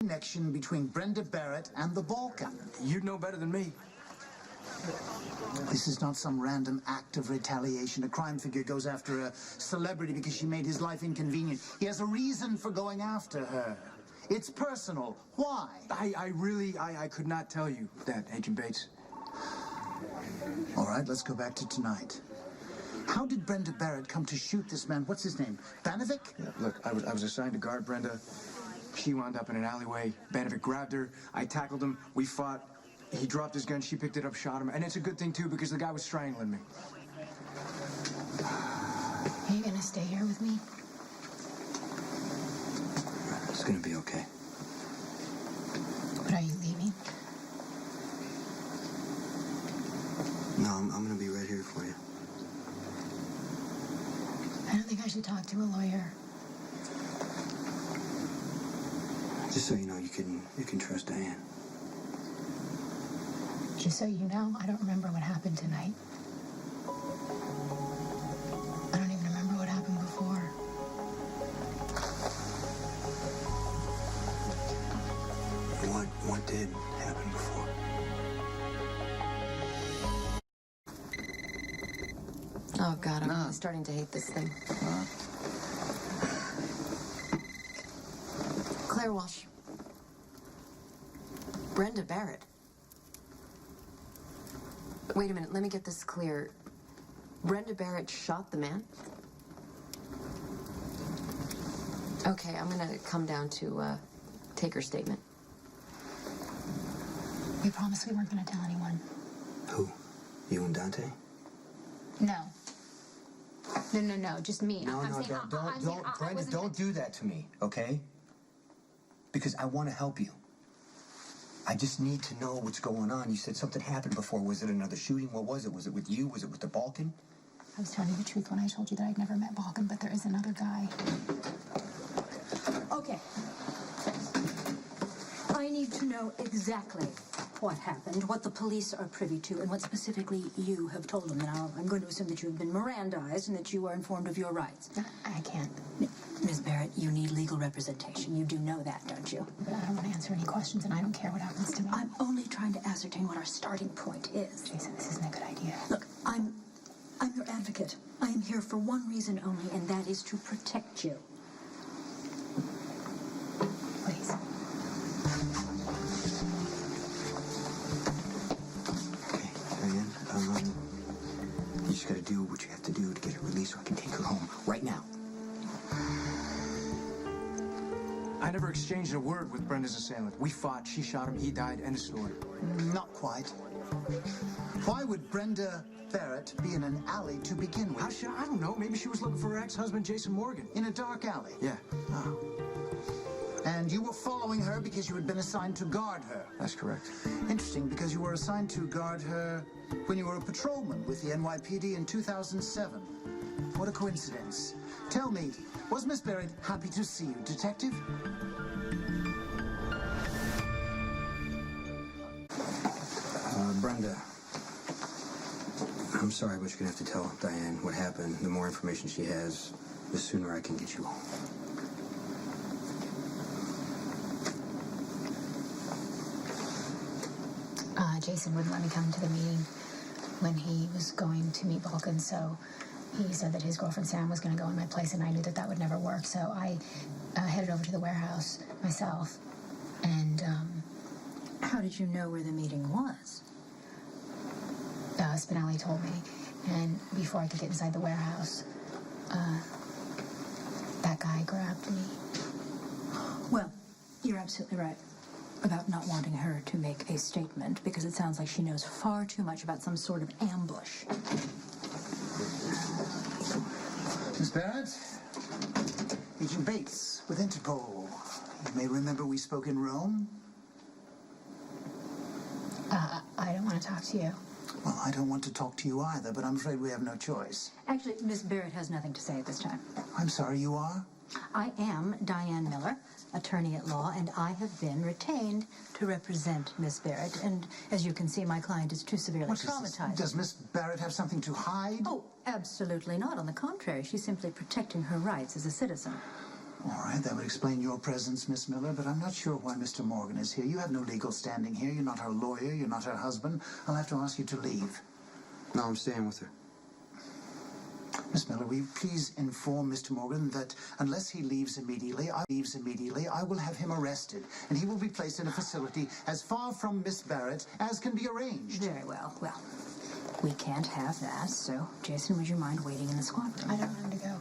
connection between Brenda Barrett and the Balkan. You'd know better than me. This is not some random act of retaliation. A crime figure goes after a celebrity because she made his life inconvenient. He has a reason for going after her. It's personal. Why? I could not tell you that, Agent Bates. All right, let's go back to tonight. How did Brenda Barrett come to shoot this man? What's his name? Banovic? Yeah, look, I was assigned to guard Brenda. She wound up in an alleyway. Banovic grabbed her. I tackled him. We fought. He dropped his gun. She picked it up, shot him. And it's a good thing, too, because the guy was strangling me. Are you gonna stay here with me? It's gonna be okay. But are you leaving? No, I'm gonna be right here for you. I don't think I should talk to a lawyer. Just so you know, you can trust Diane. Just so you know, I don't remember what happened tonight. I don't even remember what happened before. What did happen before? Oh, God, I'm starting to hate this thing. Claire Walsh. Brenda Barrett. Wait a minute, let me get this clear. Brenda Barrett shot the man? Okay, I'm gonna come down to take her statement. We promised we weren't gonna tell anyone. Who? You and Dante? No. No, just me. No, Brenda, don't do that to me, okay? Because I want to help you. I just need to know what's going on. You said something happened before. Was it another shooting? What was it? Was it with you? Was it with the Balkan? I was telling you the truth when I told you that I'd never met Balkan, but there is another guy. Okay. I need to know exactly what happened, what the police are privy to, and what specifically you have told them. Now, I'm going to assume that you have been Mirandized and that you are informed of your rights. I can't. Ms. Barrett, you need legal representation. You do know that, don't you? But I don't want to answer any questions, and I don't care what happens to me. I'm only trying to ascertain what our starting point is. Jason, this isn't a good idea. Look, I'm your advocate. I am here for one reason only, and that is to protect you. Please. Okay, Diane, you just gotta do what you have to do to get her released so I can take her home right now. I never exchanged a word with Brenda's assailant. We fought, she shot him, he died, end of story. Not quite. Why would Brenda Barrett be in an alley to begin with? How should I don't know. Maybe she was looking for her ex-husband, Jason Morgan. In a dark alley? Yeah. Oh. And you were following her because you had been assigned to guard her? That's correct. Interesting, because you were assigned to guard her when you were a patrolman with the NYPD in 2007. What a coincidence. Tell me, was Miss Barrett happy to see you, Detective? Brenda, I'm sorry, but you're gonna have to tell Diane what happened. The more information she has, the sooner I can get you home. Jason wouldn't let me come to the meeting when he was going to meet Balkan, so he said that his girlfriend Sam was going to go in my place, and I knew that that would never work, so I headed over to the warehouse myself, and, How did you know where the meeting was? Spinelli told me, and before I could get inside the warehouse, that guy grabbed me. Well, you're absolutely right about not wanting her to make a statement, because it sounds like she knows far too much about some sort of ambush. Miss Barrett? Agent Bates with Interpol. You may remember we spoke in Rome. I don't want to talk to you. Well, I don't want to talk to you either, but I'm afraid we have no choice. Actually, Miss Barrett has nothing to say at this time. I'm sorry, you are? I am Diane Miller, attorney at law, and I have been retained to represent Miss Barrett. And as you can see, my client is too severely traumatized. Does Miss Barrett have something to hide? Oh, absolutely not. On the contrary, she's simply protecting her rights as a citizen. All right, that would explain your presence, Miss Miller, but I'm not sure why Mr. Morgan is here. You have no legal standing here. You're not her lawyer. You're not her husband. I'll have to ask you to leave. No, I'm staying with her. Miss Miller, will you please inform Mr. Morgan that unless he leaves immediately, I will have him arrested, and he will be placed in a facility as far from Miss Barrett as can be arranged. Very well. Well, we can't have that, so, Jason, would you mind waiting in the squad room? I don't want him to go.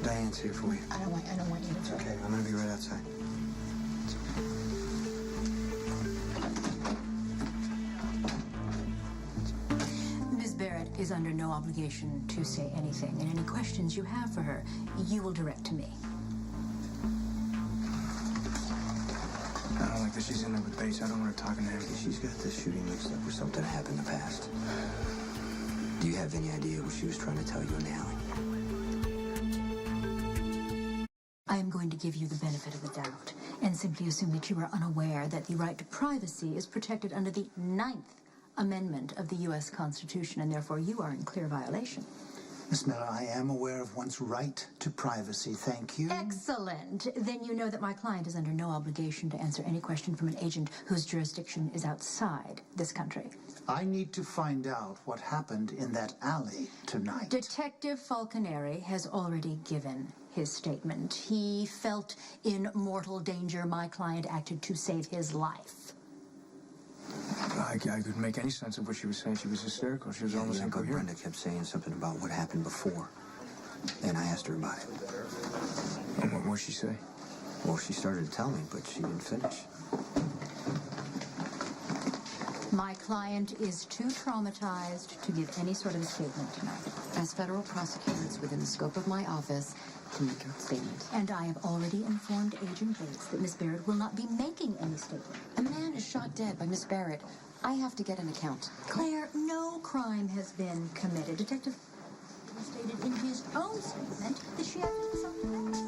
Diane's here for you. I don't want you to go. Okay, I'm gonna be right outside. Ms. Barrett is under no obligation to say anything, and any questions you have for her, you will direct to me. I don't like that she's in there with Bates. I don't want her talking to him. She's got this shooting mixed up with something that happened in the past. Do you have any idea what she was trying to tell you in the alley? I am going to give you the benefit of the doubt and simply assume that you are unaware that the right to privacy is protected under the 9th Amendment of the U.S. Constitution, and therefore you are in clear violation. Miss Miller, I am aware of one's right to privacy. Thank you. Excellent. Then you know that my client is under no obligation to answer any question from an agent whose jurisdiction is outside this country. I need to find out what happened in that alley tonight. Detective Falconeri has already given his statement. He felt in mortal danger. My client acted to save his life. I couldn't make any sense of what she was saying. She was hysterical. She was almost incoherent. Brenda kept saying something about what happened before. And I asked her about it. And what did she say? Well, she started to tell me, but she didn't finish. My client is too traumatized to give any sort of a statement tonight. As federal prosecutor, it's within the scope of my office to make a statement. And I have already informed Agent Bates that Miss Barrett will not be making any statement. A man is shot dead by Miss Barrett. I have to get an account. Claire, no crime has been committed. Detective stated in his own statement that she acted in self-defense.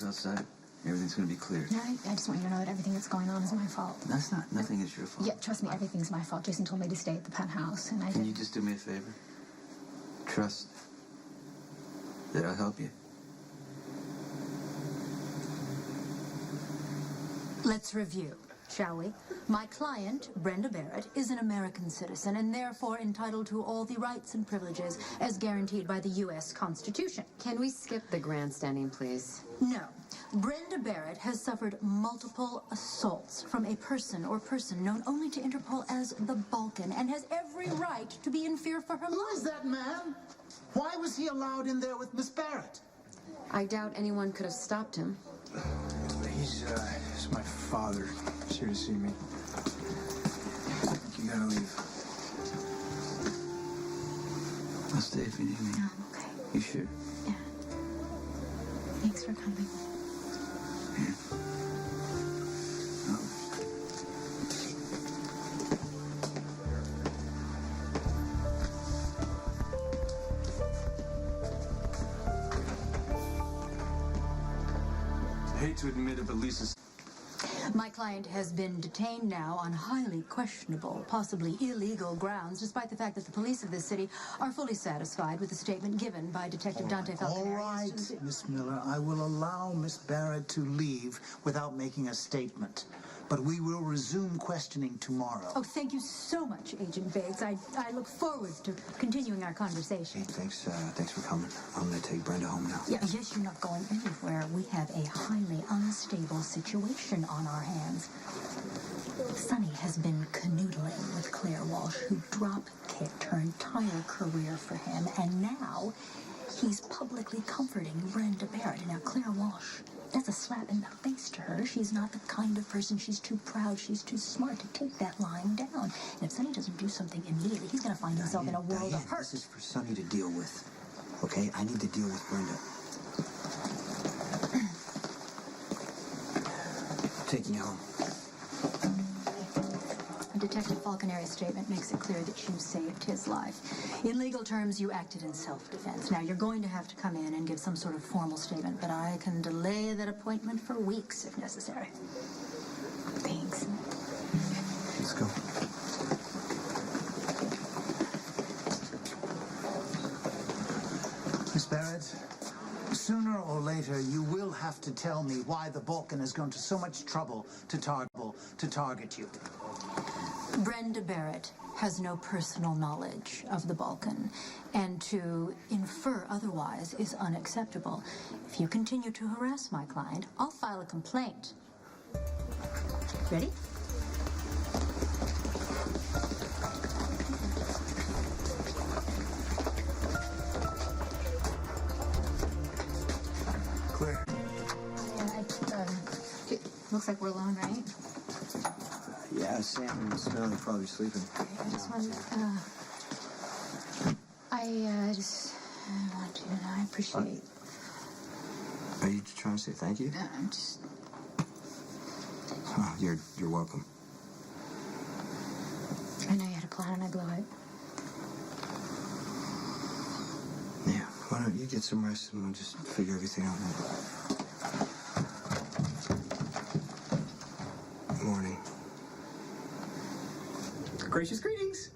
Outside, everything's gonna be cleared. No, I just want you to know that everything that's going on is my fault. Nothing is your fault. Yeah, trust me, everything's my fault. Jason told me to stay at the penthouse, and I Can did. you just do me a favor? Trust that I'll help you. Let's review, shall we? My client, Brenda Barrett, is an American citizen and therefore entitled to all the rights and privileges as guaranteed by the U.S. Constitution. Can we skip the grandstanding, please? No. Brenda Barrett has suffered multiple assaults from a person or person known only to Interpol as the Balkan and has every right to be in fear for her life. Who is that man? Why was he allowed in there with Miss Barrett? I doubt anyone could have stopped him. He's my father. He's here to see me. You gotta leave. I'll stay if you need me. No, I'm okay. You sure? Yeah. Thanks for coming. Yeah. Oh. I hate to admit it, but Lisa's... My client has been detained now on highly questionable, possibly illegal grounds, despite the fact that the police of this city are fully satisfied with the statement given by Detective Dante Falconeri. All right, Miss Miller, I will allow Miss Barrett to leave without making a statement. But we will resume questioning tomorrow. Oh, thank you so much, Agent Bates. I look forward to continuing our conversation. Hey, thanks for coming. I'm gonna take Brenda home now. Yeah, yes, you're not going anywhere. We have a highly unstable situation on our hands. Sonny has been canoodling with Claire Walsh, who drop-kicked her entire career for him, and now he's publicly comforting Brenda Barrett. Now, Claire Walsh, that's a slap in the face to her. She's not the kind of person. She's too proud. She's too smart to take that lying down. And if Sonny doesn't do something immediately, he's going to find himself in a world of hurt. This is for Sonny to deal with. Okay? I need to deal with Brenda. I'm taking you home. Detective Falconeri's statement makes it clear that you saved his life. In legal terms, you acted in self-defense. Now, you're going to have to come in and give some sort of formal statement, but I can delay that appointment for weeks if necessary. Thanks. Let's go. Miss Barrett, sooner or later, you will have to tell me why the Balkan has gone to so much trouble to target you. Brenda Barrett has no personal knowledge of the Balkan, and to infer otherwise is unacceptable. If you continue to harass my client, I'll file a complaint. Ready? Claire. It looks like we're alone, right? Yeah, Sam and Smelly probably sleeping. I just wanted, I just want you to know I appreciate. Are you trying to say thank you? I'm just. Oh, you're welcome. I know you had a plan and I blew it. Yeah, why don't you get some rest and we'll just figure everything out later. Morning. Gracious greetings.